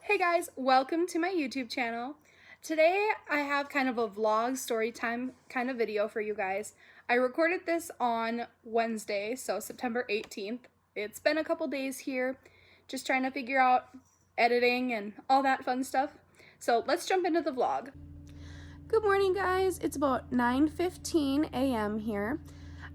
Hey guys, welcome to my YouTube channel. Today I have kind of a vlog story time kind of video for you guys. I recorded this on Wednesday, so September 18th. It's been a couple days here, just trying to figure out editing and all that fun stuff. So let's jump into the vlog. Good morning guys, it's about 9:15 a.m. here.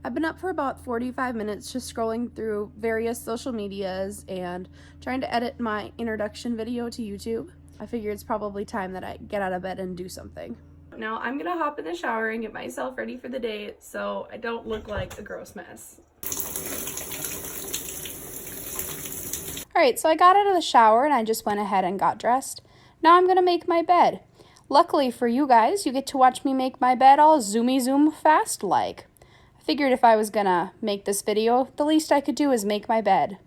I've been up for about 45 minutes just scrolling through various social medias and trying to edit my introduction video to YouTube. I figure it's probably time that I get out of bed and do something. Now I'm gonna hop in the shower and get myself ready for the day so I don't look like a gross mess. Alright, so I got out of the shower and I just went ahead and got dressed. Now I'm gonna make my bed. Luckily for you guys, you get to watch me make my bed all zoomy zoom fast like. Figured if I was gonna make this video, the least I could do is make my bed.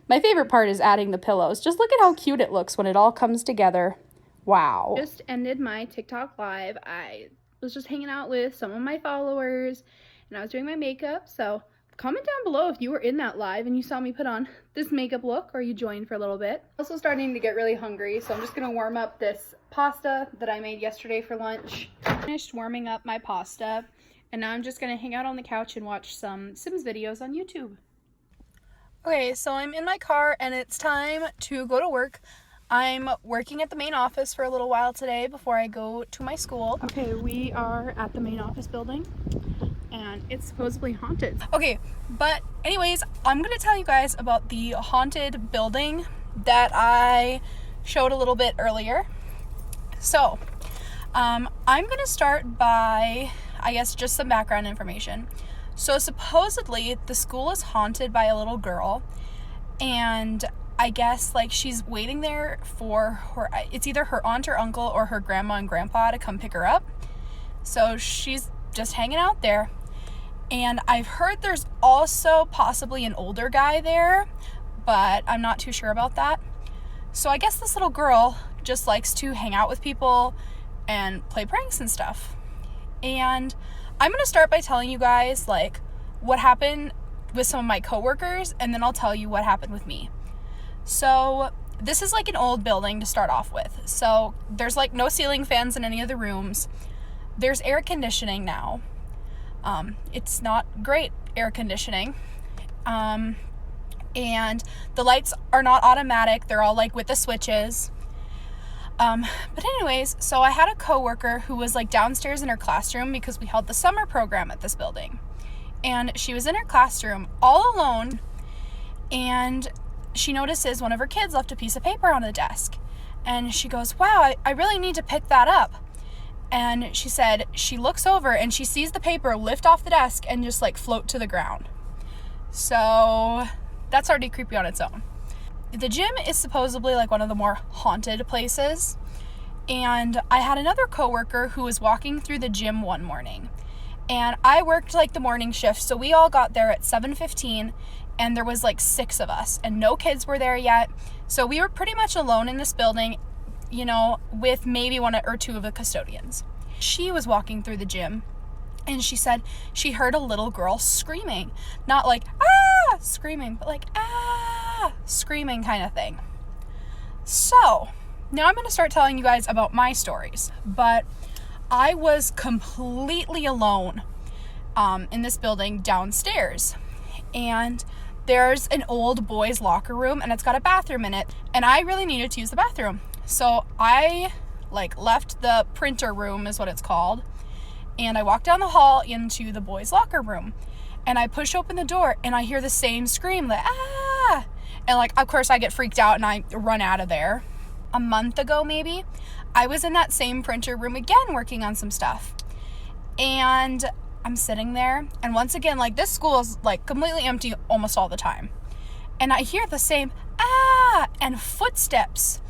My favorite part is adding the pillows. Just look at how cute it looks when it all comes together. Wow. Just ended my TikTok live. I was just hanging out with some of my followers and I was doing my makeup. So comment down below if you were in that live and you saw me put on this makeup look or you joined for a little bit. Also starting to get really hungry, so I'm just gonna warm up this pasta that I made yesterday for lunch. Finished warming up my pasta. And now I'm just going to hang out on the couch and watch some Sims videos on YouTube. Okay, so I'm in my car and it's time to go to work. I'm working at the main office for a little while today before I go to my school. Okay, we are at the main office building and it's supposedly haunted. Okay, but anyways, I'm going to tell you guys about the haunted building that I showed a little bit earlier. So, I'm going to start by, I guess, just some background information. So supposedly the school is haunted by a little girl, and I guess like she's waiting there for her, it's either her aunt or uncle or her grandma and grandpa to come pick her up. So she's just hanging out there. And I've heard there's also possibly an older guy there, but I'm not too sure about that. So I guess this little girl just likes to hang out with people and play pranks and stuff. And I'm going to start by telling you guys like what happened with some of my coworkers, and then I'll tell you what happened with me. So this is like an old building to start off with. So there's like no ceiling fans in any of the rooms. There's air conditioning now. It's not great air conditioning. And the lights are not automatic. They're all like with the switches. But anyways, so I had a coworker who was like downstairs in her classroom because we held the summer program at this building. And she was in her classroom all alone, and she notices one of her kids left a piece of paper on the desk. And she goes, wow, I really need to pick that up. And she said she looks over and she sees the paper lift off the desk and just like float to the ground. So that's already creepy on its own. The gym is supposedly like one of the more haunted places, and I had another coworker who was walking through the gym one morning, and I worked like the morning shift, so we all got there at 7:15, and there was like 6 of us, and no kids were there yet, so we were pretty much alone in this building, you know, with maybe 1 or 2 of the custodians. She was walking through the gym, and she said she heard a little girl screaming, not like, ah, screaming, but like, ah, screaming kind of thing. So now I'm going to start telling you guys about my stories, but I was completely alone in this building downstairs, and there's an old boys locker room and it's got a bathroom in it, and I really needed to use the bathroom. So I like left the printer room is what it's called, and I walked down the hall into the boys locker room, and I push open the door and I hear the same scream, like, ah, and like, of course I get freaked out and I run out of there. A month ago, maybe, I was in that same printer room again working on some stuff, and I'm sitting there, and once again, like, this school is like completely empty almost all the time, and I hear the same ah and footsteps,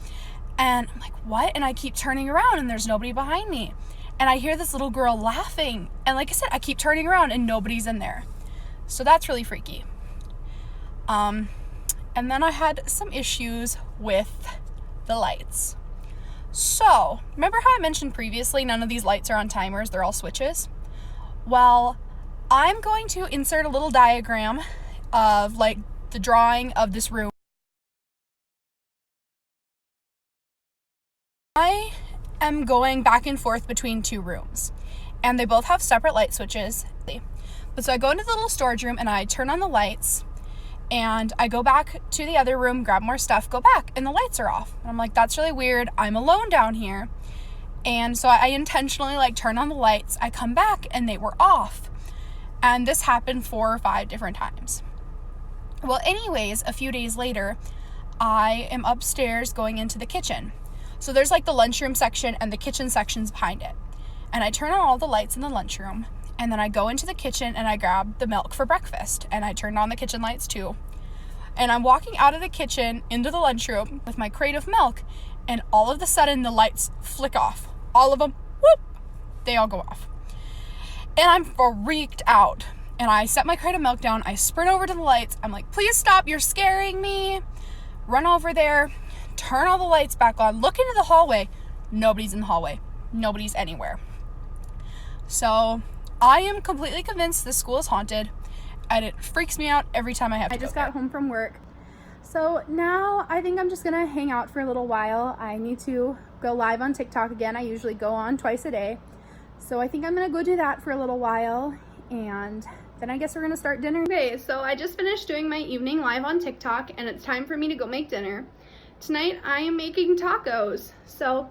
and I'm like, what? And I keep turning around and there's nobody behind me, and I hear this little girl laughing, and like I said, I keep turning around and nobody's in there. So that's really freaky. And then I had some issues with the lights. So, remember how I mentioned previously none of these lights are on timers, they're all switches? Well, I'm going to insert a little diagram of like the drawing of this room am going back and forth between 2 rooms, and they both have separate light switches. But so I go into the little storage room and I turn on the lights, and I go back to the other room, grab more stuff, go back, and the lights are off. And I'm like, that's really weird. I'm alone down here. And so I intentionally like turn on the lights. I come back and they were off. And this happened 4 or 5 different times. Well, anyways, a few days later, I am upstairs going into the kitchen. So there's like the lunchroom section and the kitchen section's behind it. And I turn on all the lights in the lunchroom, and then I go into the kitchen and I grab the milk for breakfast, and I turned on the kitchen lights too. And I'm walking out of the kitchen into the lunchroom with my crate of milk, and all of a sudden the lights flick off. All of them, whoop, they all go off. And I'm freaked out. And I set my crate of milk down. I sprint over to the lights. I'm like, please stop, you're scaring me. Run over there, turn all the lights back on, look into the hallway. Nobody's in the hallway. Nobody's anywhere. So I am completely convinced this school is haunted, and it freaks me out every time I have to go. I just got home from work. So now I think I'm just gonna hang out for a little while. I need to go live on TikTok again. I usually go on twice a day. So I think I'm gonna go do that for a little while, and then I guess we're gonna start dinner. Okay, so I just finished doing my evening live on TikTok, and it's time for me to go make dinner. Tonight I am making tacos. So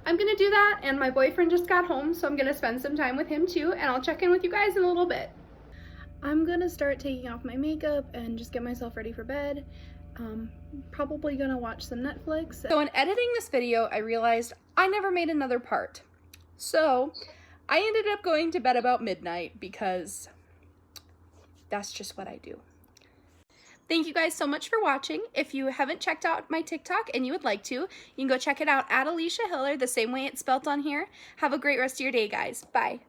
I'm gonna do that, and my boyfriend just got home, so I'm gonna spend some time with him too, and I'll check in with you guys in a little bit. I'm gonna start taking off my makeup and just get myself ready for bed. Probably gonna watch some Netflix. So in editing this video, I realized I never made another part. So I ended up going to bed about midnight because that's just what I do. Thank you guys so much for watching. If you haven't checked out my TikTok and you would like to, you can go check it out at Alicia Hiller, the same way it's spelt on here. Have a great rest of your day, guys. Bye.